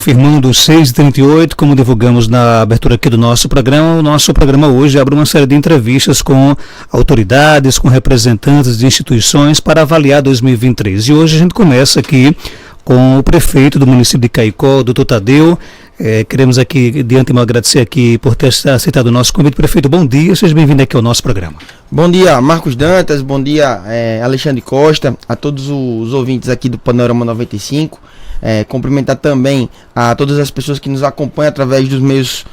Firmando 6h38, como divulgamos na abertura aqui do nosso programa, o nosso programa hoje abre uma série de entrevistas com autoridades, com representantes de instituições para avaliar 2023. E hoje a gente começa aqui com o prefeito do município de Caicó, doutor Tadeu. Queremos aqui, de antemão, agradecer aqui por ter aceitado o nosso convite. Prefeito, bom dia, seja bem-vindo aqui ao nosso programa. Bom dia, Marcos Dantas, bom dia, Alexandre Costa, a todos os ouvintes aqui do Panorama 95. Cumprimentar também a todas as pessoas que nos acompanham através dos meios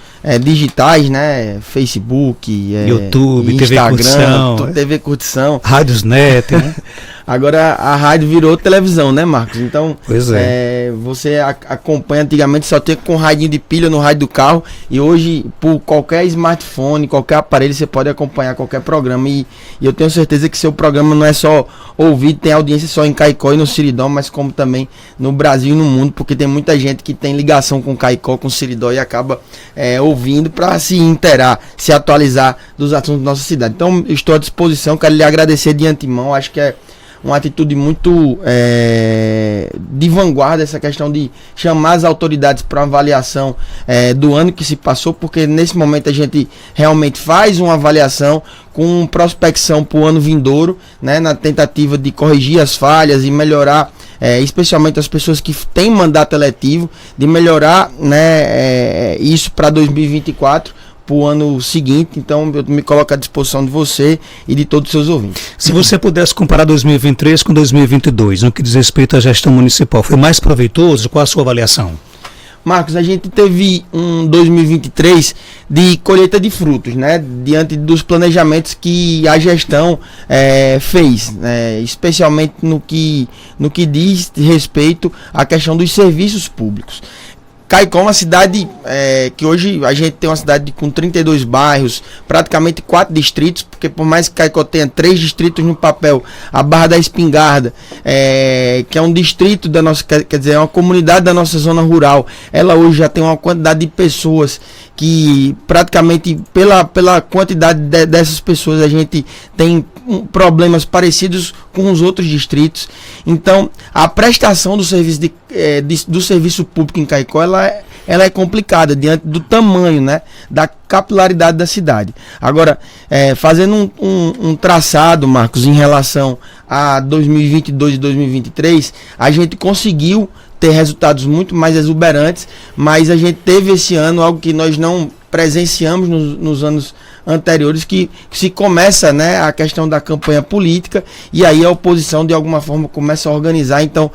digitais, né? Facebook, YouTube, Instagram, TV Curtição, Rádios Net, né? Agora a rádio virou televisão, né, Marcos? Então, pois você acompanha, antigamente só tinha com radinho de pilha no rádio do carro, e hoje, por qualquer smartphone, qualquer aparelho, você pode acompanhar qualquer programa, e eu tenho certeza que seu programa não é só ouvido, tem audiência só em Caicó e no Seridó, mas como também no Brasil e no mundo, porque tem muita gente que tem ligação com Caicó, com Seridó, e acaba ouvindo para se inteirar, se atualizar dos assuntos da nossa cidade. Então, estou à disposição, quero lhe agradecer de antemão, acho que é uma atitude muito de vanguarda, essa questão de chamar as autoridades para uma avaliação do ano que se passou, porque nesse momento a gente realmente faz uma avaliação com prospecção para o ano vindouro, né, na tentativa de corrigir as falhas e melhorar, especialmente as pessoas que têm mandato eletivo, de melhorar, né, isso para 2024. Para o ano seguinte. Então eu me coloco à disposição de você e de todos os seus ouvintes. Se você pudesse comparar 2023 com 2022, no que diz respeito à gestão municipal, foi mais proveitoso? Qual a sua avaliação? Marcos, a gente teve um 2023 de colheita de frutos, né? Diante dos planejamentos que a gestão fez, especialmente no que diz respeito à questão dos serviços públicos. Caicó é uma cidade que hoje a gente tem uma cidade com 32 bairros, praticamente 4 distritos, porque por mais que Caicó tenha 3 distritos no papel, a Barra da Espingarda, que é um distrito da nossa, quer dizer, é uma comunidade da nossa zona rural, ela hoje já tem uma quantidade de pessoas que praticamente pela quantidade dessas pessoas a gente tem problemas parecidos com os outros distritos. Então a prestação do serviço do serviço público em Caicó ela é complicada diante do tamanho, né, da capilaridade da cidade. Agora, fazendo um traçado, Marcos, em relação a 2022 e 2023, a gente conseguiu ter resultados muito mais exuberantes, mas a gente teve esse ano algo que nós não presenciamos nos anos anteriores, que se começa, né, a questão da campanha política, e aí a oposição de alguma forma começa a organizar. Então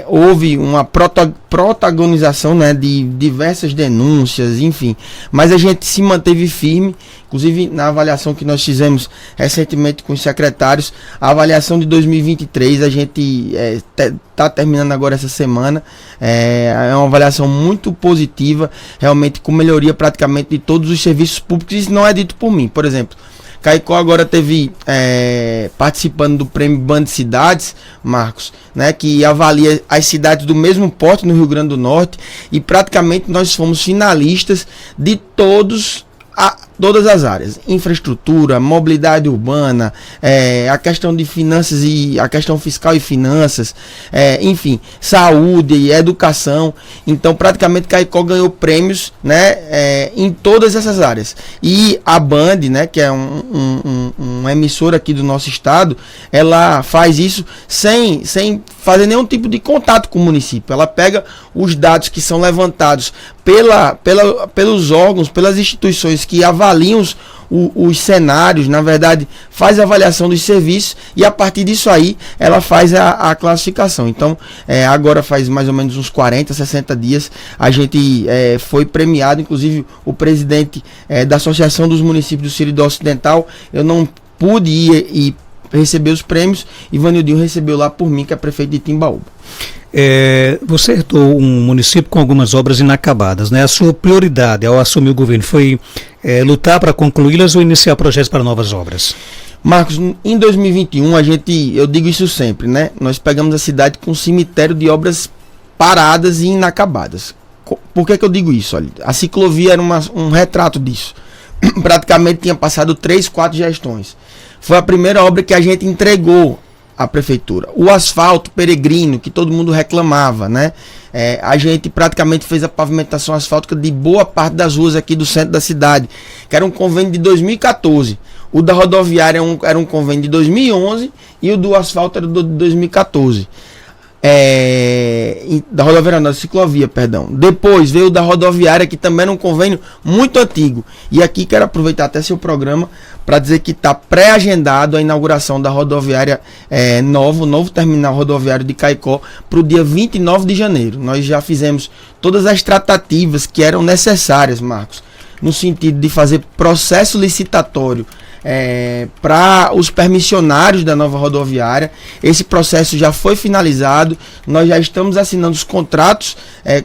houve uma protagonização, né, de diversas denúncias, enfim, mas a gente se manteve firme. Inclusive na avaliação que nós fizemos recentemente com os secretários, a avaliação de 2023 a gente está terminando agora essa semana, é uma avaliação muito positiva, realmente com melhoria praticamente de todos os serviços públicos. Isso não é dito por mim. Por exemplo, Caicó agora teve participando do prêmio Band de Cidades, Marcos, né, que avalia as cidades do mesmo porte no Rio Grande do Norte, e praticamente nós fomos finalistas de todas as áreas: infraestrutura, mobilidade urbana, a questão de finanças e a questão fiscal e finanças, enfim, saúde e educação. Então praticamente Caicó ganhou prêmios, né, em todas essas áreas. E a Band, né, que é uma emissora aqui do nosso estado, ela faz isso sem fazer nenhum tipo de contato com o município. Ela pega os dados que são levantados pelos órgãos, pelas instituições que avaliam os cenários, na verdade faz a avaliação dos serviços, e a partir disso aí ela faz a classificação. Então agora faz mais ou menos uns 40, 60 dias a gente foi premiado, inclusive o presidente da Associação dos Municípios do Seridó Ocidental, eu não pude ir e receber os prêmios, Ivanildinho recebeu lá por mim, que é prefeito de Timbaúba. Você herdou um município com algumas obras inacabadas, né? A sua prioridade ao assumir o governo foi lutar para concluí-las ou iniciar projetos para novas obras? Marcos, em 2021 eu digo isso sempre, né? Nós pegamos a cidade com um cemitério de obras paradas e inacabadas. Por que eu digo isso? Olha, a ciclovia era um retrato disso. Praticamente tinha passado 3, 4 gestões. Foi a primeira obra que a gente entregou a prefeitura. O asfalto peregrino, que todo mundo reclamava, né? A gente praticamente fez a pavimentação asfáltica de boa parte das ruas aqui do centro da cidade, que era um convênio de 2014. O da rodoviária era um convênio de 2011 e o do asfalto era de 2014. Da rodoviária, não, da ciclovia, perdão. Depois veio o da rodoviária, que também era um convênio muito antigo. E aqui quero aproveitar até seu programa para dizer que está pré-agendado a inauguração da rodoviária novo terminal rodoviário de Caicó para o dia 29 de janeiro. Nós já fizemos todas as tratativas que eram necessárias, Marcos, no sentido de fazer processo licitatório para os permissionários da nova rodoviária. Esse processo já foi finalizado, nós já estamos assinando os contratos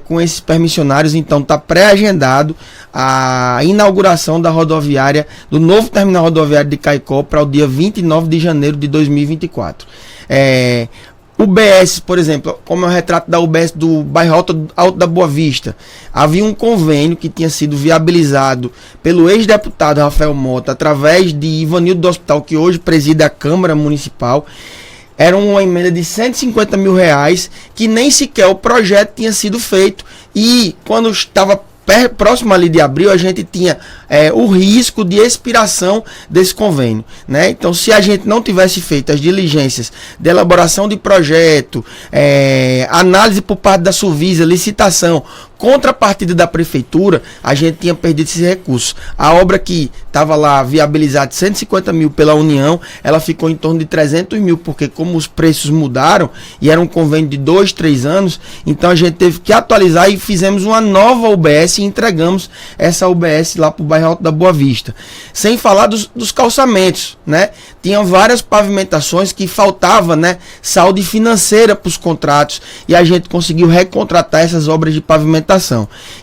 com esses permissionários, então está pré-agendado a inauguração da rodoviária, do novo terminal rodoviário de Caicó para o dia 29 de janeiro de 2024. UBS, por exemplo, como é o retrato da UBS do bairro Alto da Boa Vista, havia um convênio que tinha sido viabilizado pelo ex-deputado Rafael Mota, através de Ivanildo do Hospital, que hoje preside a Câmara Municipal. Era uma emenda de 150 mil reais, que nem sequer o projeto tinha sido feito, e quando estava próximo ali de abril, a gente tinha o risco de expiração desse convênio, né? Então, se a gente não tivesse feito as diligências de elaboração de projeto, análise por parte da Suvisa, licitação, contrapartida da prefeitura, a gente tinha perdido esses recursos. A obra que estava lá viabilizada de 150 mil pela União, ela ficou em torno de 300 mil, porque como os preços mudaram e era um convênio de 2, 3 anos, então a gente teve que atualizar e fizemos uma nova UBS e entregamos essa UBS lá para o bairro Alto da Boa Vista. Sem falar dos calçamentos, né? Tinham várias pavimentações que faltava, né, saúde financeira para os contratos, e a gente conseguiu recontratar essas obras de pavimentação.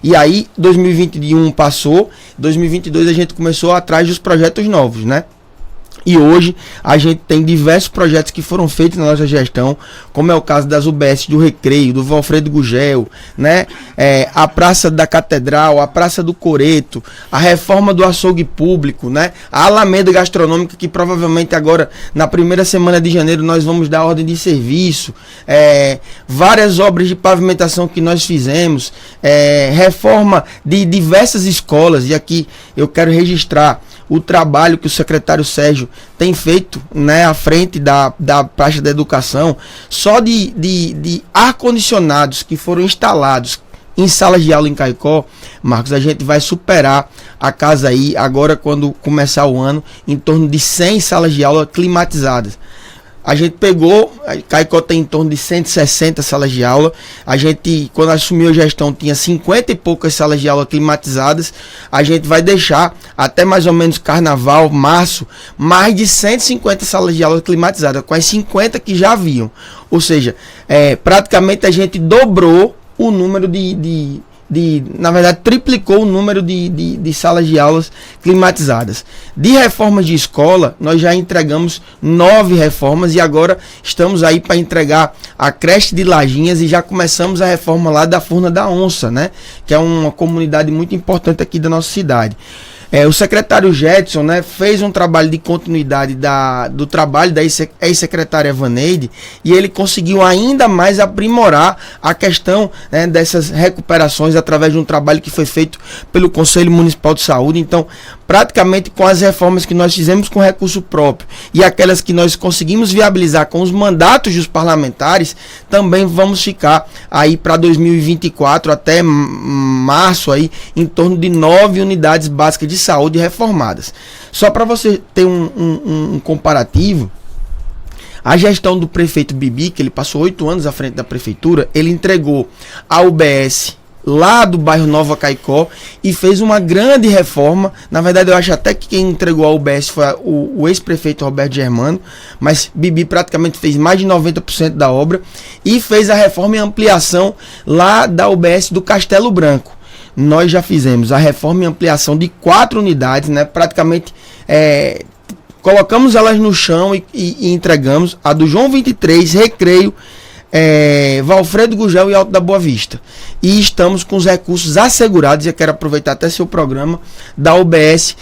E aí 2021 passou, 2022 a gente começou atrás dos projetos novos, né? E hoje a gente tem diversos projetos que foram feitos na nossa gestão, como é o caso das UBS do Recreio, do Valfredo Gugel, né? A Praça da Catedral, a Praça do Coreto, a reforma do açougue público, né? A Alameda Gastronômica, que provavelmente agora na primeira semana de janeiro nós vamos dar ordem de serviço, várias obras de pavimentação que nós fizemos, reforma de diversas escolas, e aqui eu quero registrar o trabalho que o secretário Sérgio tem feito, né, à frente da pasta da educação. Só de ar-condicionados que foram instalados em salas de aula em Caicó, Marcos, a gente vai superar a casa aí, agora quando começar o ano, em torno de 100 salas de aula climatizadas. A gente pegou, Caicó tem em torno de 160 salas de aula. A gente, quando assumiu a gestão, tinha 50 e poucas salas de aula climatizadas. A gente vai deixar até mais ou menos carnaval, março, mais de 150 salas de aula climatizadas, com as 50 que já haviam. Ou seja, praticamente a gente dobrou o número na verdade, triplicou o número de salas de aulas climatizadas. De reformas de escola, nós já entregamos 9 reformas e agora estamos aí para entregar a creche de Lajinhas e já começamos a reforma lá da Furna da Onça, né? Que é uma comunidade muito importante aqui da nossa cidade. O secretário Jetson, né, fez um trabalho de continuidade do trabalho da ex-secretária Vaneide, e ele conseguiu ainda mais aprimorar a questão, né, dessas recuperações através de um trabalho que foi feito pelo Conselho Municipal de Saúde. Então, praticamente com as reformas que nós fizemos com recurso próprio e aquelas que nós conseguimos viabilizar com os mandatos dos parlamentares, também vamos ficar aí para 2024 até março aí em torno de 9 unidades básicas de saúde reformadas. Só para você ter um comparativo, a gestão do prefeito Bibi, que ele passou 8 anos à frente da prefeitura, ele entregou a UBS lá do bairro Nova Caicó e fez uma grande reforma. Na verdade, eu acho até que quem entregou a UBS foi o ex-prefeito Roberto Germano, mas Bibi praticamente fez mais de 90% da obra e fez a reforma e ampliação lá da UBS do Castelo Branco. Nós já fizemos a reforma e ampliação de 4 unidades, né? Praticamente colocamos elas no chão e entregamos a do João 23, Recreio, Valfredo Gugel e Alto da Boa Vista. E estamos com os recursos assegurados, eu quero aproveitar até seu programa, da UBS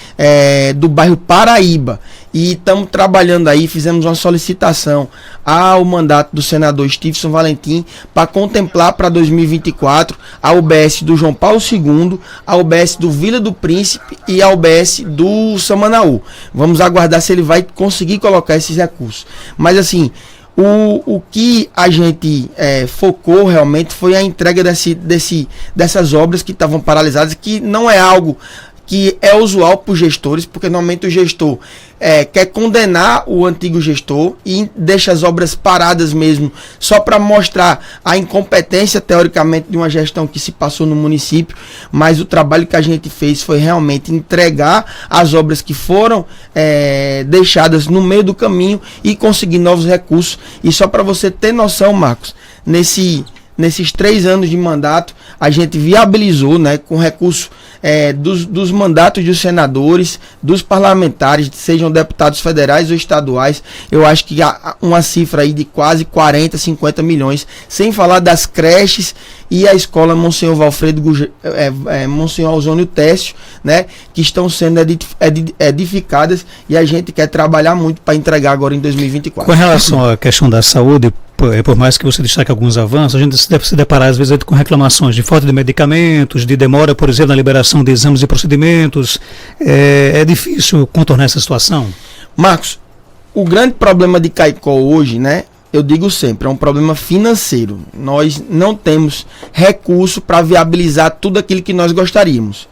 do bairro Paraíba. E estamos trabalhando aí, fizemos uma solicitação ao mandato do senador Stevenson Valentim para contemplar para 2024 a UBS do João Paulo II, a UBS do Vila do Príncipe e a UBS do Samanaú. Vamos aguardar se ele vai conseguir colocar esses recursos. Mas assim, o que a gente focou realmente foi a entrega dessas obras que estavam paralisadas, que não é algo que é usual para os gestores, porque normalmente o gestor quer condenar o antigo gestor e deixa as obras paradas mesmo, só para mostrar a incompetência, teoricamente, de uma gestão que se passou no município. Mas o trabalho que a gente fez foi realmente entregar as obras que foram deixadas no meio do caminho e conseguir novos recursos. E só para você ter noção, Marcos, nesses 3 anos de mandato, a gente viabilizou, com recurso dos mandatos dos senadores, dos parlamentares, sejam deputados federais ou estaduais, eu acho que há uma cifra aí de quase 40, 50 milhões, sem falar das creches e a escola Monsenhor Valfredo Monsenhor Ausônio Técio, que estão sendo edificadas, e a gente quer trabalhar muito para entregar agora em 2024. Com relação à questão da saúde, por mais que você destaque alguns avanços, a gente deve se deparar às vezes com reclamações de falta de medicamentos, de demora, por exemplo, na liberação de exames e procedimentos. É difícil contornar essa situação? Marcos, o grande problema de Caicó hoje, eu digo sempre, é um problema financeiro. Nós não temos recurso para viabilizar tudo aquilo que nós gostaríamos.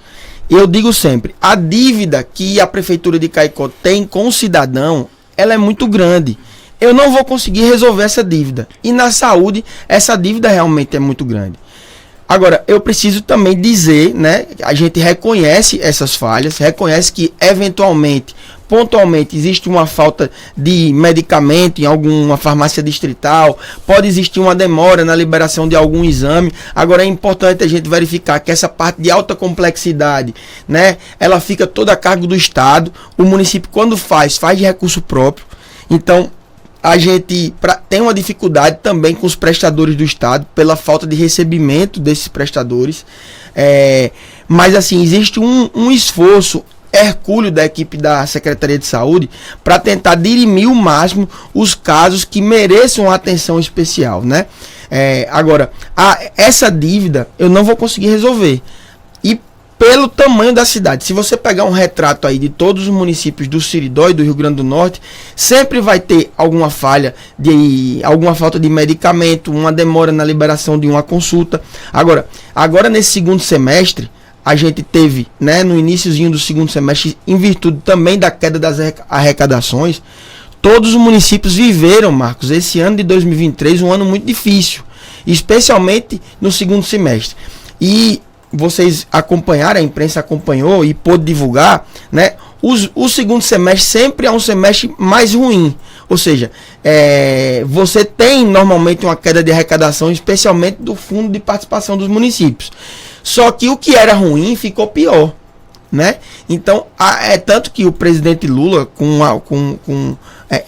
Eu digo sempre, a dívida que a Prefeitura de Caicó tem com o cidadão, ela é muito grande. Eu não vou conseguir resolver essa dívida. E na saúde, essa dívida realmente é muito grande. Agora, eu preciso também dizer, a gente reconhece essas falhas, reconhece que eventualmente, pontualmente, existe uma falta de medicamento em alguma farmácia distrital, pode existir uma demora na liberação de algum exame. Agora, é importante a gente verificar que essa parte de alta complexidade, ela fica toda a cargo do Estado. O município, quando faz de recurso próprio. Então, a gente tem uma dificuldade também com os prestadores do Estado, pela falta de recebimento desses prestadores. Mas assim, existe um esforço hercúleo da equipe da Secretaria de Saúde para tentar dirimir o máximo os casos que mereçam atenção especial. Agora, essa dívida eu não vou conseguir resolver. E pelo tamanho da cidade, se você pegar um retrato aí de todos os municípios do Seridó e do Rio Grande do Norte, sempre vai ter alguma falha, alguma falta de medicamento, uma demora na liberação de uma consulta. Agora nesse segundo semestre, a gente teve, no iniciozinho do segundo semestre, em virtude também da queda das arrecadações, todos os municípios viveram, Marcos, esse ano de 2023, um ano muito difícil, especialmente no segundo semestre. E vocês acompanharam, a imprensa acompanhou e pôde divulgar, o segundo semestre sempre é um semestre mais ruim. Ou seja, você tem normalmente uma queda de arrecadação, especialmente do fundo de participação dos municípios. Só que o que era ruim ficou pior. Então, é tanto que o presidente Lula, com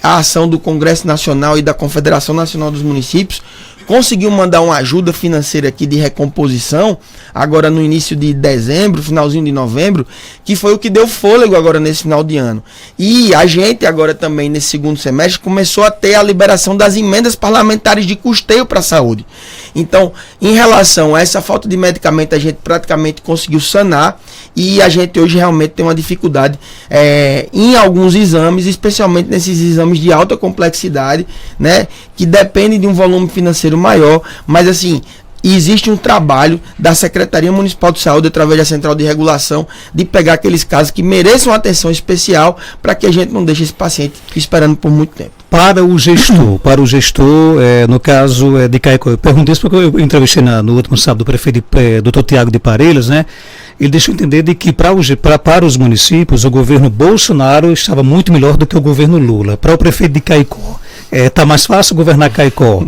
a ação do Congresso Nacional e da Confederação Nacional dos Municípios, conseguiu mandar uma ajuda financeira aqui de recomposição, agora no início de dezembro, finalzinho de novembro, que foi o que deu fôlego agora nesse final de ano. E a gente agora também, nesse segundo semestre, começou a ter a liberação das emendas parlamentares de custeio para a saúde. Então, em relação a essa falta de medicamento, a gente praticamente conseguiu sanar, e a gente hoje realmente tem uma dificuldade em alguns exames, especialmente nesses exames de alta complexidade, que dependem de um volume financeiro maior. Mas assim, existe um trabalho da Secretaria Municipal de Saúde, através da Central de Regulação, de pegar aqueles casos que mereçam atenção especial, para que a gente não deixe esse paciente esperando por muito tempo. Para o gestor, no caso de Caicó, eu perguntei isso porque eu entrevistei no último sábado o prefeito Dr. Tiago de Parelhas, ele deixou entender de que para os municípios o governo Bolsonaro estava muito melhor do que o governo Lula. Para o prefeito de Caicó, está mais fácil governar Caicó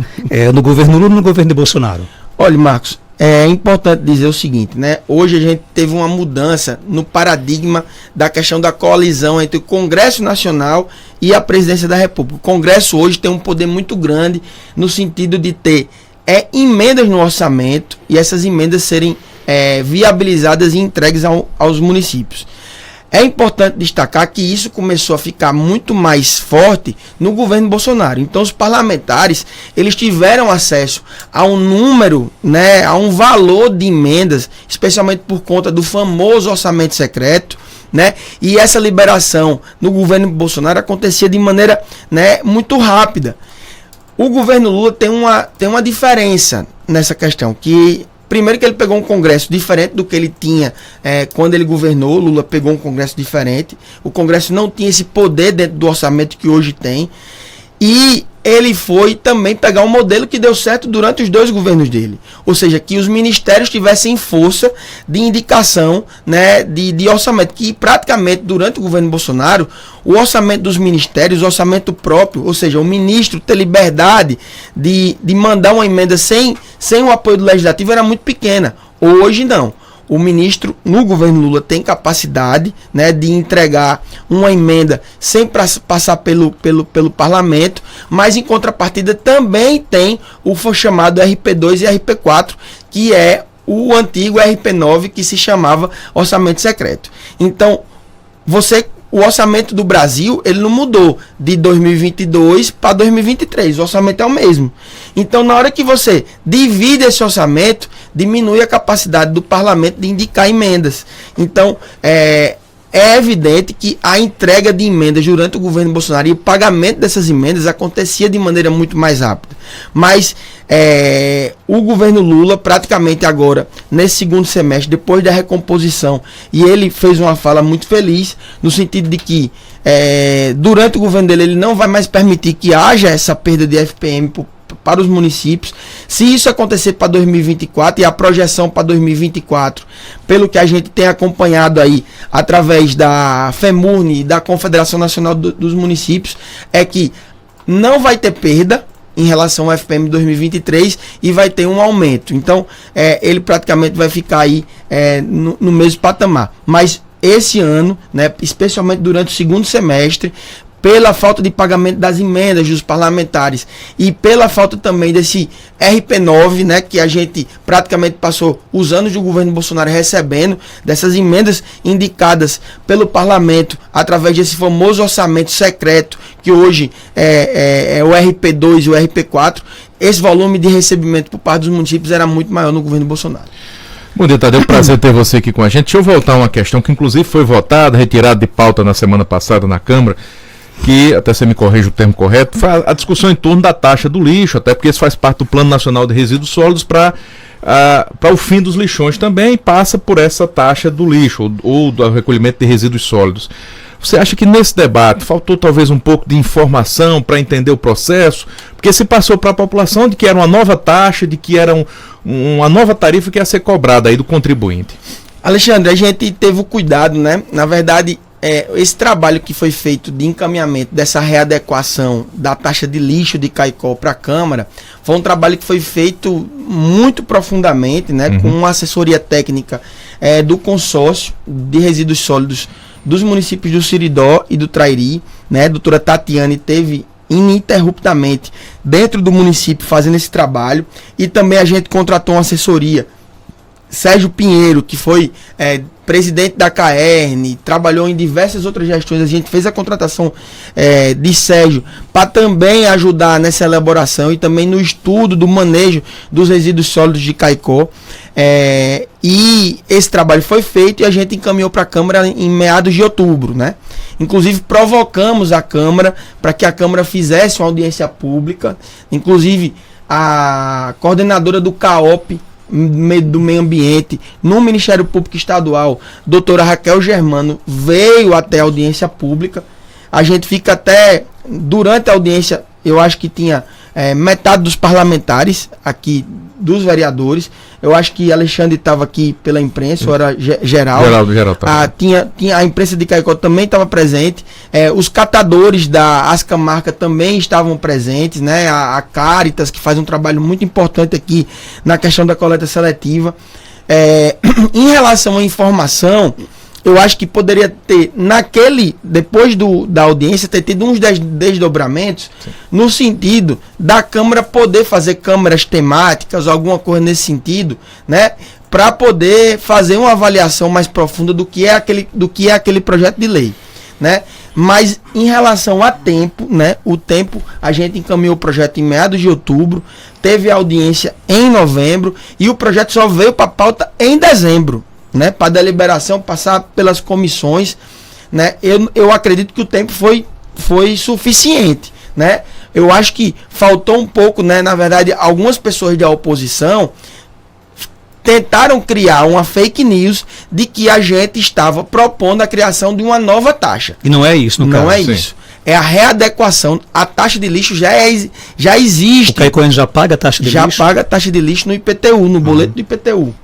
no governo Lula ou no governo de Bolsonaro? Olha, Marcos, é importante dizer o seguinte, né? Hoje a gente teve uma mudança no paradigma da questão da coalizão entre o Congresso Nacional e a Presidência da República. O Congresso hoje tem um poder muito grande no sentido de ter emendas no orçamento e essas emendas serem viabilizadas e entregues aos municípios. É importante destacar que isso começou a ficar muito mais forte no governo Bolsonaro. Então os parlamentares, eles tiveram acesso a um número, né, a um valor de emendas, especialmente por conta do famoso orçamento secreto, né? E essa liberação no governo Bolsonaro acontecia de maneira, né, muito rápida. O governo Lula tem uma diferença nessa questão, que primeiro que ele pegou um Congresso diferente do que ele tinha quando ele governou. Lula pegou um Congresso diferente. O Congresso não tinha esse poder dentro do orçamento que hoje tem. E ele foi também pegar um modelo que deu certo durante os 2 governos dele. Ou seja, que os ministérios tivessem força de indicação, né, de orçamento. Que praticamente durante o governo Bolsonaro, o orçamento dos ministérios, o orçamento próprio, ou seja, o ministro ter liberdade de mandar uma emenda sem o apoio do legislativo era muito pequena. Hoje não. O ministro, no governo Lula, tem capacidade, né, de entregar uma emenda sem passar pelo parlamento, mas em contrapartida também tem o chamado RP2 e RP4, que é o antigo RP9, que se chamava orçamento secreto. Então, o orçamento do Brasil, ele não mudou de 2022 para 2023, o orçamento é o mesmo. Então, na hora que você divide esse orçamento, diminui a capacidade do parlamento de indicar emendas. Então, é evidente que a entrega de emendas durante o governo Bolsonaro e o pagamento dessas emendas acontecia de maneira muito mais rápida. Mas o governo Lula, praticamente agora, nesse segundo semestre, depois da recomposição, e ele fez uma fala muito feliz, no sentido de que durante o governo dele ele não vai mais permitir que haja essa perda de FPM para os municípios. Se isso acontecer para 2024 e a projeção para 2024, pelo que a gente tem acompanhado aí através da FEMURNE e da Confederação Nacional dos Municípios, é que não vai ter perda em relação ao FPM 2023 e vai ter um aumento. Então, ele praticamente vai ficar aí no mesmo patamar. Mas esse ano, né, especialmente durante o segundo semestre, pela falta de pagamento das emendas dos parlamentares e pela falta também desse RP9, né, que a gente praticamente passou os anos do governo Bolsonaro recebendo, dessas emendas indicadas pelo parlamento através desse famoso orçamento secreto, que hoje é o RP2 e o RP4, esse volume de recebimento por parte dos municípios era muito maior no governo Bolsonaro. Bom dia, Tadeu, prazer ter você aqui com a gente. Deixa eu voltar a uma questão que inclusive foi votada, retirada de pauta na semana passada na Câmara, que, até você me corrige o termo correto, foi a discussão em torno da taxa do lixo, até porque isso faz parte do Plano Nacional de Resíduos Sólidos para o fim dos lixões também, passa por essa taxa do lixo ou do recolhimento de resíduos sólidos. Você acha que nesse debate faltou talvez um pouco de informação para entender o processo? Porque se passou para a população de que era uma nova taxa, de que era uma nova tarifa que ia ser cobrada aí do contribuinte. Alexandre, a gente teve o cuidado, né? Na verdade, esse trabalho que foi feito de encaminhamento dessa readequação da taxa de lixo de Caicó para a Câmara, foi um trabalho que foi feito muito profundamente, né? Com uma assessoria técnica do consórcio de resíduos sólidos dos municípios do Siridó e do Trairi, né? A doutora Tatiane teve ininterruptamente dentro do município fazendo esse trabalho, e também a gente contratou uma assessoria, Sérgio Pinheiro, que foi presidente da CAERN, trabalhou em diversas outras gestões. A gente fez a contratação de Sérgio para também ajudar nessa elaboração e também no estudo do manejo dos resíduos sólidos de Caicó. E esse trabalho foi feito e a gente encaminhou para a Câmara em meados de outubro, né? Inclusive provocamos a Câmara para que a Câmara fizesse uma audiência pública. Inclusive a coordenadora do CAOP do Meio Ambiente no Ministério Público Estadual, doutora Raquel Germano, veio até a audiência pública. A gente fica até durante a audiência, eu acho que tinha metade dos parlamentares aqui, dos vereadores. Eu acho que Alexandre estava aqui pela imprensa, ou era Geraldo tá. Tinha a imprensa de Caicó também estava presente. Os catadores da Ascamarca também estavam presentes, né? A Caritas, que faz um trabalho muito importante aqui na questão da coleta seletiva. Em relação à informação, eu acho que poderia ter, depois da audiência, ter tido uns desdobramentos, sim, no sentido da Câmara poder fazer câmaras temáticas, alguma coisa nesse sentido, né? Para poder fazer uma avaliação mais profunda do que é aquele projeto de lei, né? Mas em relação a tempo, né? O tempo, a gente encaminhou o projeto em meados de outubro, teve audiência em novembro e o projeto só veio para pauta em dezembro, né, para deliberação, passar pelas comissões, né? Eu acredito que o tempo foi suficiente, né? Eu acho que faltou um pouco, né? Na verdade, algumas pessoas da oposição tentaram criar uma fake news de que a gente estava propondo a criação de uma nova taxa. E não é isso, não é isso. É a readequação. A taxa de lixo já existe. O Caicoense já paga a taxa de lixo? Já paga a taxa de lixo no IPTU, no boleto do IPTU.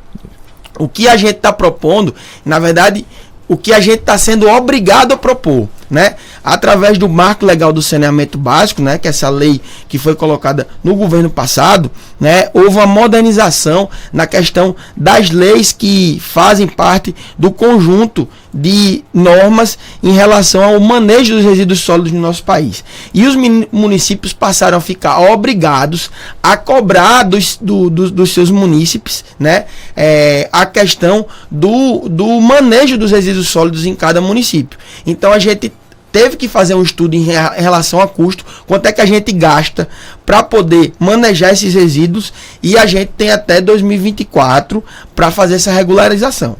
O que a gente está propondo, na verdade, o que a gente está sendo obrigado a propor, né? Através do marco legal do saneamento básico, né? Que é essa lei que foi colocada no governo passado, né? Houve uma modernização na questão das leis que fazem parte do conjunto de normas em relação ao manejo dos resíduos sólidos no nosso país. E os municípios passaram a ficar obrigados a cobrar dos seus munícipes, né? A questão do manejo dos resíduos sólidos em cada município. Então a gente teve que fazer um estudo em relação a custo, quanto é que a gente gasta para poder manejar esses resíduos, e a gente tem até 2024 para fazer essa regularização.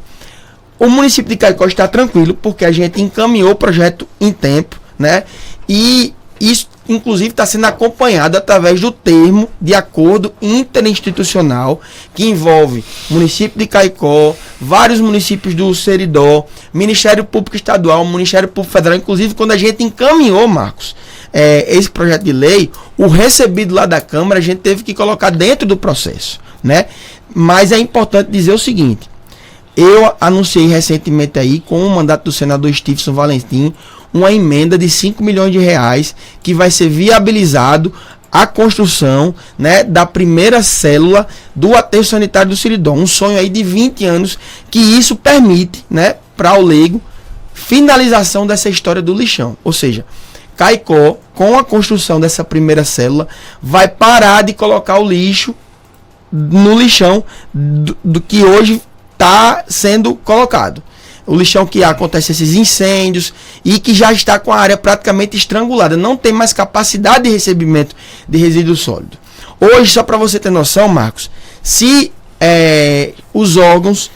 O município de Caicó está tranquilo, porque a gente encaminhou o projeto em tempo, né? E isso, inclusive, está sendo acompanhado através do termo de acordo interinstitucional que envolve município de Caicó, vários municípios do Seridó, Ministério Público Estadual, Ministério Público Federal. Inclusive, quando a gente encaminhou, Marcos, esse projeto de lei, o recebido lá da Câmara a gente teve que colocar dentro do processo, né? Mas é importante dizer o seguinte: eu anunciei recentemente aí, com o mandato do senador Stevenson Valentim, uma emenda de 5 milhões de reais que vai ser viabilizado a construção, né, da primeira célula do aterro sanitário do Seridó. Um sonho aí de 20 anos que isso permite, né, para o leigo, finalização dessa história do lixão. Ou seja, Caicó, com a construção dessa primeira célula, vai parar de colocar o lixo no lixão do que hoje está sendo colocado. O lixão que acontece esses incêndios e que já está com a área praticamente estrangulada. Não tem mais capacidade de recebimento de resíduo sólido. Hoje, só para você ter noção, Marcos, se os órgãos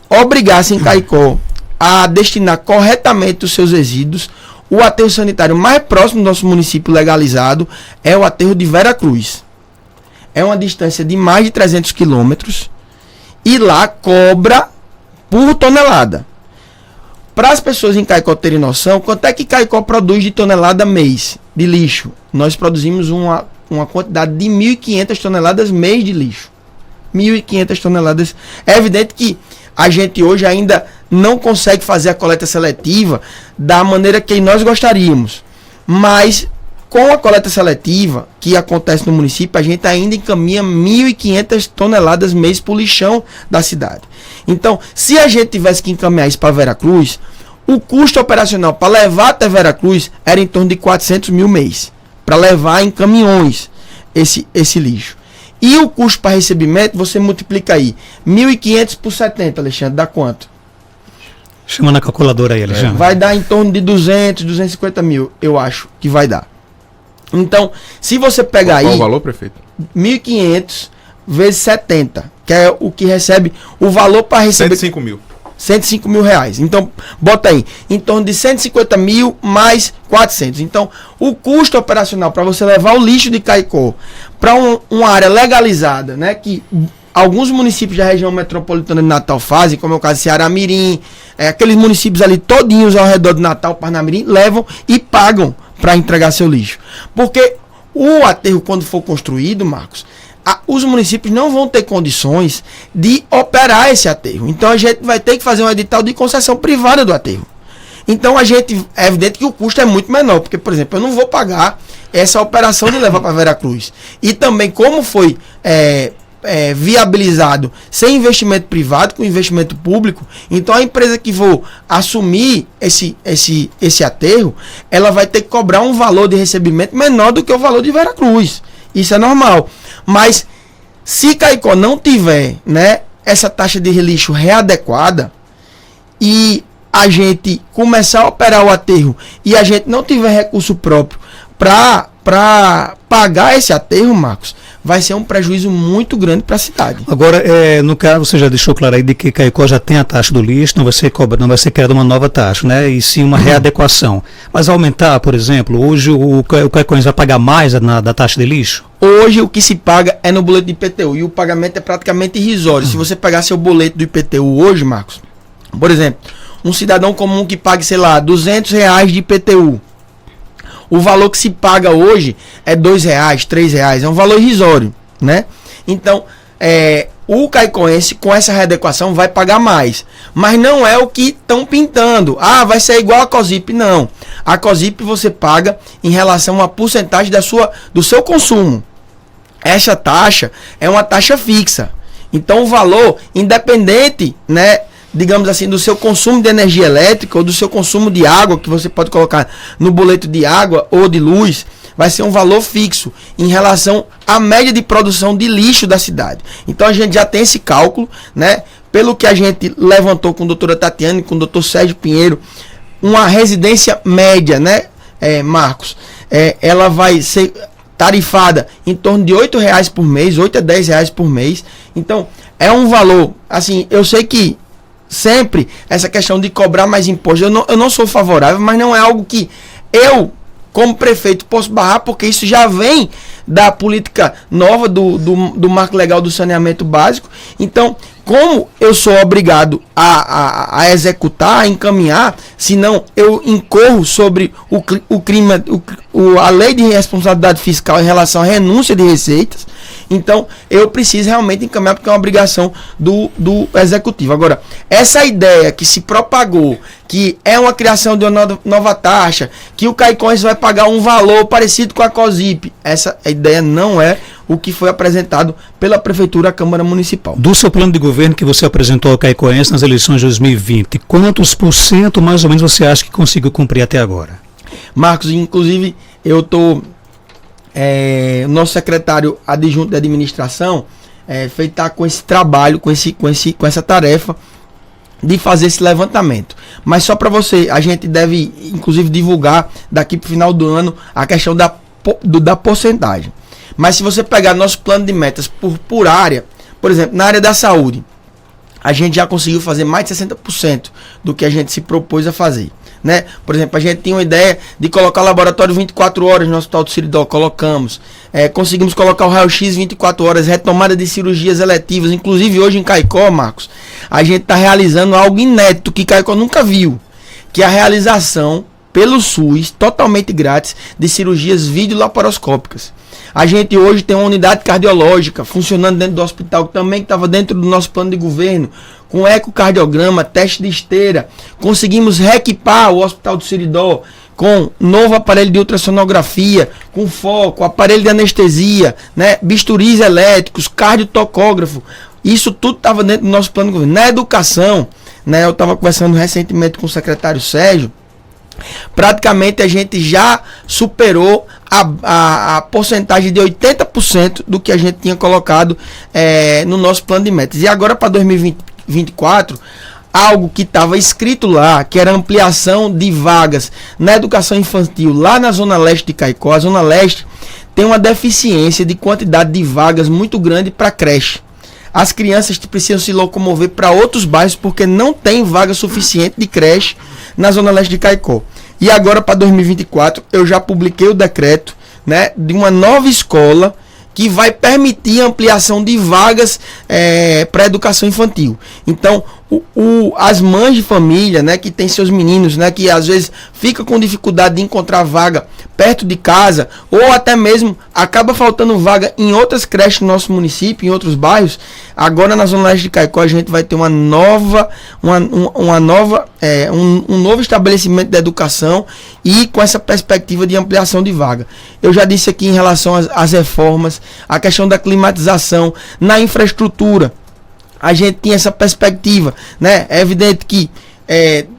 obrigassem Caicó a destinar corretamente os seus resíduos, o aterro sanitário mais próximo do nosso município legalizado é o aterro de Vera Cruz. É uma distância de mais de 300 quilômetros e lá cobra por tonelada. Para as pessoas em Caicó terem noção, quanto é que Caicó produz de tonelada mês de lixo? Nós produzimos uma quantidade de 1.500 toneladas mês de lixo. 1.500 toneladas. É evidente que a gente hoje ainda não consegue fazer a coleta seletiva da maneira que nós gostaríamos. Mas com a coleta seletiva que acontece no município, a gente ainda encaminha 1.500 toneladas mês para o lixão da cidade. Então, se a gente tivesse que encaminhar isso para Vera Cruz, o custo operacional para levar até Vera Cruz era em torno de 400 mil mês, para levar em caminhões esse lixo. E o custo para recebimento, você multiplica aí, 1.500 por 70, Alexandre, dá quanto? Chama na calculadora aí, Alexandre. Vai dar em torno de 200, 250 mil, eu acho que vai dar. Então, se você pegar aí... Qual o valor, prefeito? 1.500 vezes 70, que é o que recebe o valor para receber... 105 mil. 105 mil reais. Então, bota aí, em torno de 150 mil mais 400. Então, o custo operacional para você levar o lixo de Caicó para uma área legalizada, né, que alguns municípios da região metropolitana de Natal fazem, como é o caso de Ceará-Mirim, aqueles municípios ali todinhos ao redor de Natal, Parnamirim, levam e pagam para entregar seu lixo. Porque O aterro, quando for construído, Marcos, os municípios não vão ter condições de operar esse aterro. Então a gente vai ter que fazer um edital de concessão privada do aterro. Então é evidente que o custo é muito menor, porque, por exemplo, eu não vou pagar essa operação de levar para Veracruz. E também, como foi viabilizado sem investimento privado, com investimento público, então a empresa que for assumir esse aterro, ela vai ter que cobrar um valor de recebimento menor do que o valor de Veracruz. Isso é normal. Mas se Caicó não tiver, né, essa taxa de lixo readequada e a gente começar a operar o aterro e a gente não tiver recurso próprio para pagar esse aterro, Marcos, vai ser um prejuízo muito grande para a cidade. Agora, no caso, você já deixou claro aí de que Caicó já tem a taxa do lixo, não vai ser criada uma nova taxa, né? E sim uma readequação. Mas aumentar, por exemplo, hoje o Caicó vai pagar mais da taxa de lixo? Hoje o que se paga é no boleto de IPTU e o pagamento é praticamente irrisório. Se você pegar seu boleto do IPTU hoje, Marcos, por exemplo, um cidadão comum que pague, sei lá, R$200 de IPTU, o valor que se paga hoje é R$2, R$3, é um valor irrisório, né? Então, o caicoense com essa readequação vai pagar mais, mas não é o que estão pintando. Vai ser igual a COSIP, não. A COSIP você paga em relação a porcentagem do seu consumo. Essa taxa é uma taxa fixa. Então, o valor, independente, né, digamos assim, do seu consumo de energia elétrica ou do seu consumo de água, que você pode colocar no boleto de água ou de luz, vai ser um valor fixo em relação à média de produção de lixo da cidade. Então a gente já tem esse cálculo, né? Pelo que a gente levantou com a doutora Tatiana e com o doutor Sérgio Pinheiro, uma residência média, né, Marcos, ela vai ser tarifada em torno de R$8 por mês, R$8 a R$10 por mês. Então é um valor, assim, eu sei que sempre essa questão de cobrar mais imposto, eu não sou favorável, mas não é algo que eu, como prefeito, posso barrar, porque isso já vem da política nova do marco legal do saneamento básico. Então, como eu sou obrigado a executar, a encaminhar, senão eu incorro sobre o crime, a lei de responsabilidade fiscal em relação à renúncia de receitas, então eu preciso realmente encaminhar, porque é uma obrigação do executivo. Agora, essa ideia que se propagou, que é uma criação de uma nova taxa, que o caicoense vai pagar um valor parecido com a COSIP, essa ideia não é o que foi apresentado pela Prefeitura à Câmara Municipal. Do seu plano de governo que você apresentou ao caicoense nas eleições de 2020, quantos por cento mais ou menos você acha que conseguiu cumprir até agora? Marcos, inclusive, eu estou... nosso secretário adjunto de administração está com esse trabalho, com essa tarefa de fazer esse levantamento. Mas só para você, a gente deve, inclusive, divulgar daqui para o final do ano a questão da porcentagem. Mas se você pegar nosso plano de metas por área, por exemplo, na área da saúde, a gente já conseguiu fazer mais de 60% do que a gente se propôs a fazer, né? Por exemplo, a gente tinha uma ideia de colocar o laboratório 24 horas no Hospital do Siridó, colocamos. Conseguimos colocar o raio-x 24 horas, retomada de cirurgias eletivas, inclusive hoje em Caicó, Marcos, a gente está realizando algo inédito que Caicó nunca viu, que é a realização pelo SUS, totalmente grátis, de cirurgias videolaparoscópicas. A gente hoje tem uma unidade cardiológica funcionando dentro do hospital, que também estava dentro do nosso plano de governo, com ecocardiograma, teste de esteira. Conseguimos reequipar o Hospital do Siridó com novo aparelho de ultrassonografia, com foco, aparelho de anestesia, né, bisturis elétricos, cardiotocógrafo. Isso tudo estava dentro do nosso plano de governo. Na educação, né, eu estava conversando recentemente com o secretário Sérgio, praticamente a gente já superou a porcentagem de 80% do que a gente tinha colocado no nosso plano de metas. E agora para 2024, algo que estava escrito lá, que era ampliação de vagas na educação infantil lá na Zona Leste de Caicó. A Zona Leste tem uma deficiência de quantidade de vagas muito grande para creche. As crianças precisam se locomover para outros bairros porque não tem vaga suficiente de creche na Zona Leste de Caicó. E agora para 2024 eu já publiquei o decreto, né, de uma nova escola que vai permitir a ampliação de vagas para a educação infantil. Então, as mães de família, né, que tem seus meninos, né, que às vezes fica com dificuldade de encontrar vaga perto de casa, ou até mesmo acaba faltando vaga em outras creches do nosso município, em outros bairros. Agora na Zona Leste de Caicó a gente vai ter um novo estabelecimento da educação e com essa perspectiva de ampliação de vaga. Eu já disse aqui em relação às reformas, a questão da climatização, na infraestrutura. A gente tinha essa perspectiva, né? É evidente que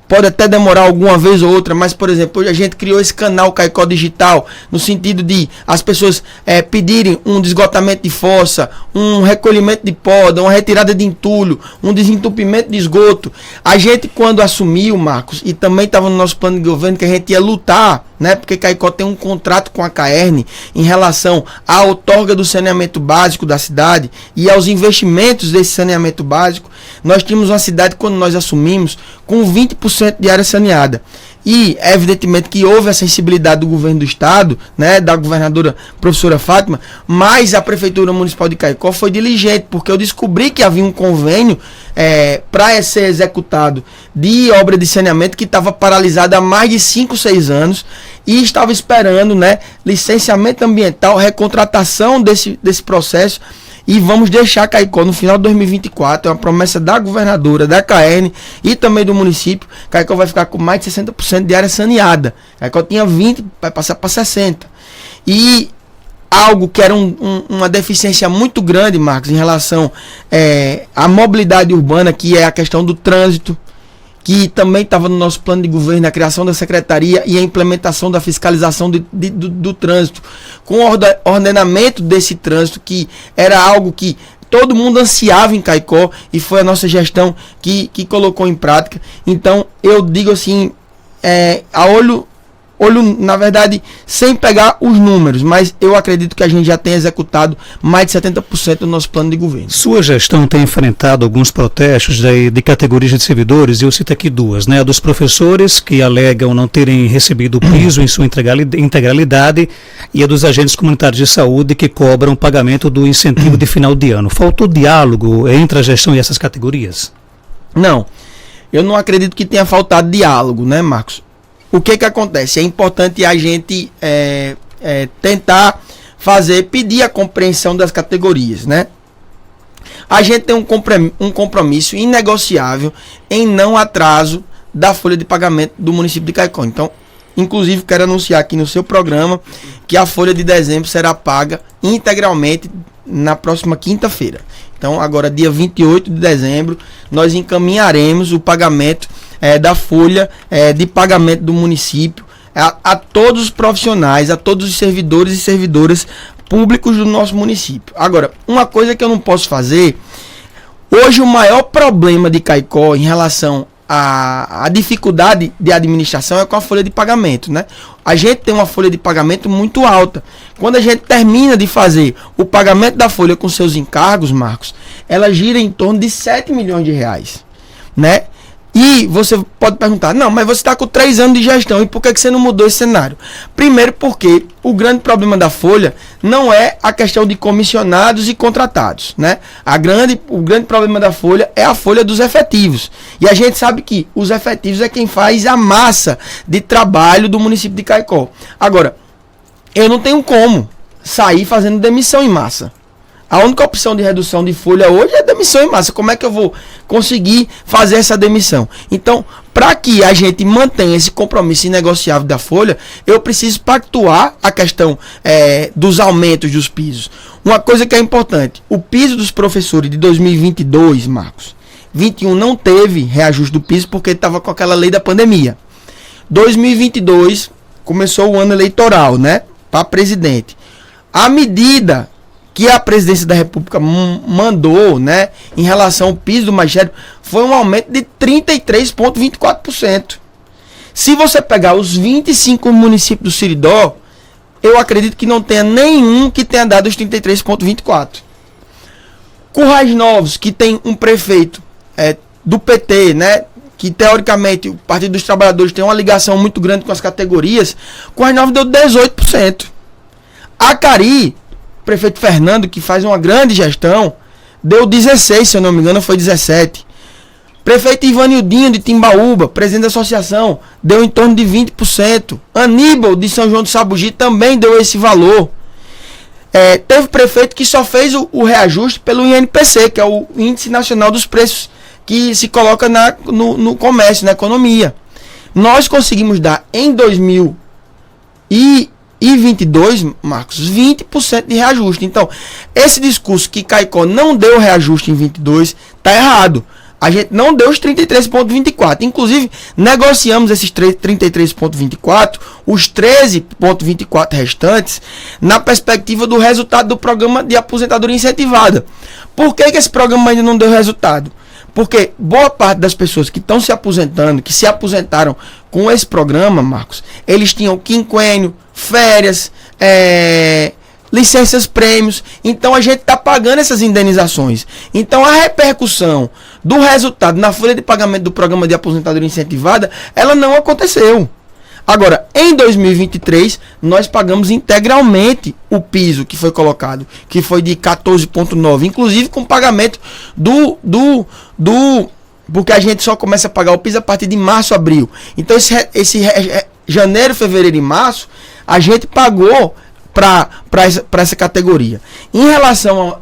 pode até demorar alguma vez ou outra, mas, por exemplo, hoje a gente criou esse canal Caicó Digital, no sentido de as pessoas pedirem um desgotamento de fossa, um recolhimento de poda, uma retirada de entulho, um desentupimento de esgoto. A gente, quando assumiu, Marcos, e também estava no nosso plano de governo, que a gente ia lutar, né? Porque Caicó tem um contrato com a CAERN em relação à outorga do saneamento básico da cidade e aos investimentos desse saneamento básico. Nós tínhamos uma cidade, quando nós assumimos, com 20% de área saneada. E, evidentemente, que houve a sensibilidade do governo do estado, né, da governadora professora Fátima, mas a Prefeitura Municipal de Caicó foi diligente, porque eu descobri que havia um convênio para ser executado de obra de saneamento que estava paralisada há mais de 5, 6 anos e estava esperando, né, licenciamento ambiental, recontratação desse processo. E vamos deixar Caicó no final de 2024, é uma promessa da governadora, da CAERN e também do município. Caicó vai ficar com mais de 60% de área saneada. Caicó tinha 20%, vai passar para 60%. E algo que era uma deficiência muito grande, Marcos, em relação à mobilidade urbana, que é a questão do trânsito, que também estava no nosso plano de governo, a criação da secretaria e a implementação da fiscalização do trânsito, com o ordenamento desse trânsito, que era algo que todo mundo ansiava em Caicó e foi a nossa gestão que colocou em prática. Então, eu digo assim, a olho, na verdade, sem pegar os números, mas eu acredito que a gente já tem executado mais de 70% do nosso plano de governo. Sua gestão tem enfrentado alguns protestos de categorias de servidores, e eu cito aqui duas, né? A dos professores, que alegam não terem recebido o piso em sua integralidade, e a dos agentes comunitários de saúde, que cobram o pagamento do incentivo de final de ano. Faltou diálogo entre a gestão e essas categorias? Não, eu não acredito que tenha faltado diálogo, né, Marcos? O que acontece? É importante a gente tentar pedir a compreensão das categorias, né? A gente tem um compromisso inegociável em não atraso da folha de pagamento do município de Caicó. Então, inclusive, quero anunciar aqui no seu programa que a folha de dezembro será paga integralmente na próxima quinta-feira. Então, agora, dia 28 de dezembro, nós encaminharemos o pagamento da folha de pagamento do município a todos os profissionais, a todos os servidores e servidoras públicos do nosso município. Agora, uma coisa que eu não posso fazer, hoje o maior problema de Caicó em relação à dificuldade de administração é com a folha de pagamento, né? A gente tem uma folha de pagamento muito alta. Quando a gente termina de fazer o pagamento da folha com seus encargos, Marcos, ela gira em torno de 7 milhões de reais, né? E você pode perguntar, não, mas você está com 3 anos de gestão, e por que você não mudou esse cenário? Primeiro porque o grande problema da folha não é a questão de comissionados e contratados, né? O grande problema da folha é a folha dos efetivos. E a gente sabe que os efetivos é quem faz a massa de trabalho do município de Caicó. Agora, eu não tenho como sair fazendo demissão em massa. A única opção de redução de folha hoje é demissão em massa. Como é que eu vou conseguir fazer essa demissão? Então, para que a gente mantenha esse compromisso inegociável da folha, eu preciso pactuar a questão dos aumentos dos pisos. Uma coisa que é importante, o piso dos professores de 2022, Marcos, 21 não teve reajuste do piso porque estava com aquela lei da pandemia. 2022 começou o ano eleitoral, né, para presidente. A medida que a presidência da República mandou, né, em relação ao piso do magistério, foi um aumento de 33,24%. Se você pegar os 25 municípios do Siridó, eu acredito que não tenha nenhum que tenha dado os 33,24%. Currais Novos, que tem um prefeito do PT, né, que teoricamente o Partido dos Trabalhadores tem uma ligação muito grande com as categorias, Currais Novos deu 18%. Acari, prefeito Fernando, que faz uma grande gestão, deu 16%, se eu não me engano, foi 17%. Prefeito Ivanildinho de Timbaúba, presidente da associação, deu em torno de 20%. Aníbal de São João do Sabugi também deu esse valor. Teve prefeito que só fez o reajuste pelo INPC, que é o Índice Nacional dos Preços, que se coloca no comércio, na economia. Nós conseguimos dar em 2022, Marcos, 20% de reajuste. Então, esse discurso que Caicó não deu reajuste em 22 está errado. A gente não deu os 33,24. Inclusive, negociamos esses 33,24, os 13,24 restantes, na perspectiva do resultado do programa de aposentadoria incentivada. Por que esse programa ainda não deu resultado? Porque boa parte das pessoas que estão se aposentando, que se aposentaram com esse programa, Marcos, eles tinham quinquênio, férias, licenças prêmios, então a gente está pagando essas indenizações. Então a repercussão do resultado na folha de pagamento do programa de aposentadoria incentivada, ela não aconteceu. Agora, em 2023, nós pagamos integralmente o piso que foi colocado, que foi de 14,9, inclusive com pagamento porque a gente só começa a pagar o piso a partir de março, abril. Então, esse janeiro, fevereiro e março, a gente pagou para essa categoria. Em relação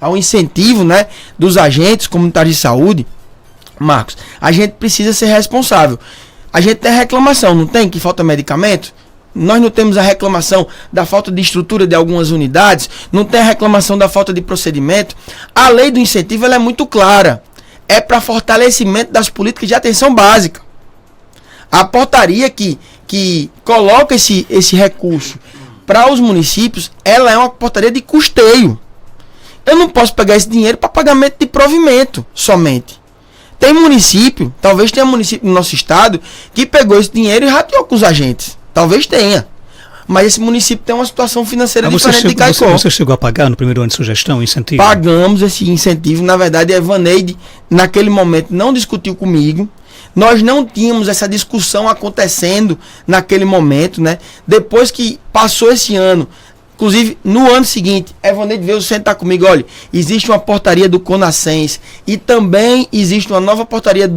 ao incentivo, né, dos agentes comunitários de saúde, Marcos, a gente precisa ser responsável. A gente tem reclamação, não tem? Que falta medicamento? Nós não temos a reclamação da falta de estrutura de algumas unidades, não tem a reclamação da falta de procedimento. A lei do incentivo ela é muito clara. É para fortalecimento das políticas de atenção básica. A portaria que coloca esse recurso para os municípios, ela é uma portaria de custeio. Eu não posso pegar esse dinheiro para pagamento de provimento somente. Tem município, talvez tenha município no nosso estado, que pegou esse dinheiro e rateou com os agentes. Talvez tenha. Mas esse município tem uma situação financeira diferente de Caicó. Você chegou a pagar no primeiro ano de sugestão o incentivo? Pagamos esse incentivo. Na verdade, a Evaneide, naquele momento, não discutiu comigo. Nós não tínhamos essa discussão acontecendo naquele momento, né? Depois que passou esse ano, inclusive no ano seguinte, Evaneide veio sentar comigo, olha, existe uma portaria do CONASENS e também existe uma nova portaria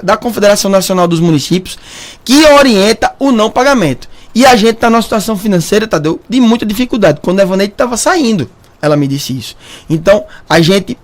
da Confederação Nacional dos Municípios que orienta o não pagamento. E a gente está numa situação financeira, Tadeu, de muita dificuldade. Quando a Evaneide estava saindo, ela me disse isso. Então, a gente,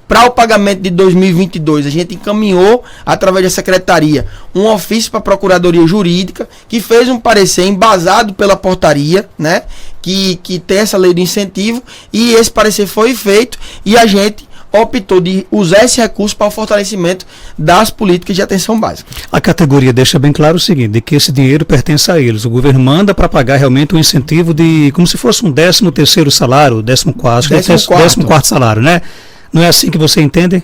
para o pagamento de 2022, a gente encaminhou, através da secretaria, um ofício para a Procuradoria Jurídica, que fez um parecer embasado pela portaria, né, que tem essa lei do incentivo, e esse parecer foi feito, e a gente optou de usar esse recurso para o fortalecimento das políticas de atenção básica. A categoria deixa bem claro o seguinte, de que esse dinheiro pertence a eles. O governo manda para pagar realmente um incentivo de, como se fosse um 13º salário, 14º salário, né? Não é assim que você entende?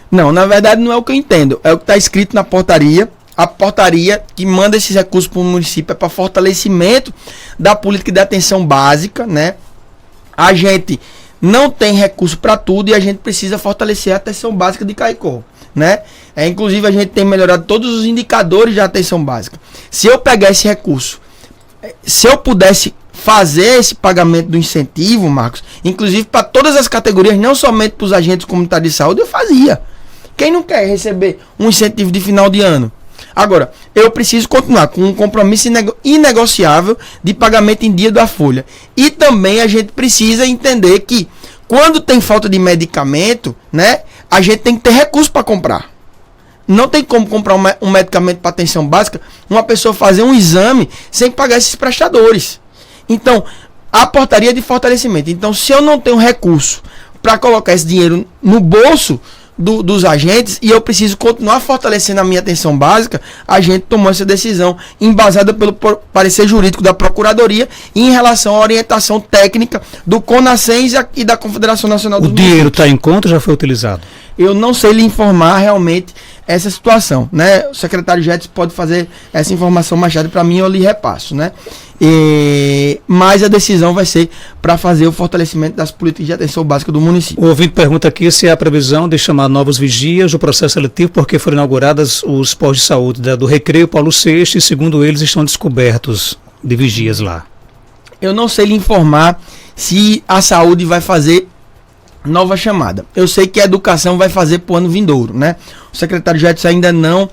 Não, na verdade não é o que eu entendo. É o que está escrito na portaria. A portaria que manda esses recursos para o município é para fortalecimento da política de atenção básica, né? A gente não tem recurso para tudo e a gente precisa fortalecer a atenção básica de Caicó, né? Inclusive a gente tem melhorado todos os indicadores de atenção básica. Se eu pegar esse recurso, se eu pudesse fazer esse pagamento do incentivo, Marcos, inclusive para todas as categorias, não somente para os agentes comunitários de saúde, eu fazia. Quem não quer receber um incentivo de final de ano? Agora, eu preciso continuar com um compromisso inegociável de pagamento em dia da folha. E também a gente precisa entender que quando tem falta de medicamento, né, a gente tem que ter recurso para comprar. Não tem como comprar um medicamento para atenção básica, uma pessoa fazer um exame sem pagar esses prestadores. Então, a portaria é de fortalecimento. Então, se eu não tenho recurso para colocar esse dinheiro no bolso dos agentes e eu preciso continuar fortalecendo a minha atenção básica, a gente tomou essa decisão embasada pelo parecer jurídico da Procuradoria e em relação à orientação técnica do CONASENS e da Confederação Nacional dos Municípios. O dinheiro está em conta ou já foi utilizado? Eu não sei lhe informar realmente essa situação, né? O secretário Jetes pode fazer essa informação mais tarde para mim, eu lhe repasso, né? Mas a decisão vai ser para fazer o fortalecimento das políticas de atenção básica do município. O ouvinte pergunta aqui se há previsão de chamar novos vigias do processo seletivo, porque foram inauguradas os postos de saúde do Recreio Paulo VI e, segundo eles, estão descobertos de vigias lá. Eu não sei lhe informar se a saúde vai fazer nova chamada. Eu sei que a educação vai fazer para o ano vindouro, né? O secretário Jetson ainda não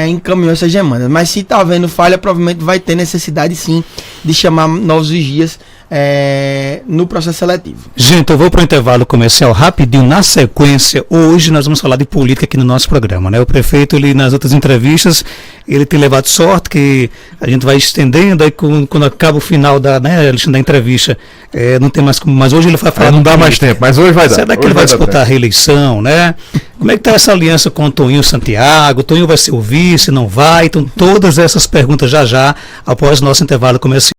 encaminhou essas demandas, mas se está havendo falha, provavelmente vai ter necessidade sim de chamar novos vigias no processo seletivo. Gente, eu vou para o intervalo comercial rapidinho. Na sequência, hoje nós vamos falar de política aqui no nosso programa, né? O prefeito, ele nas outras entrevistas, ele tem levado sorte que a gente vai estendendo, aí quando acaba o final da entrevista, não tem mais como, mas hoje ele vai falar. Não dá mais tempo, mas hoje vai dar. Será que ele vai disputar a reeleição, né? Como é que está essa aliança com o Toninho Santiago? O Toninho vai ser o vice, não vai? Então todas essas perguntas já após o nosso intervalo comercial.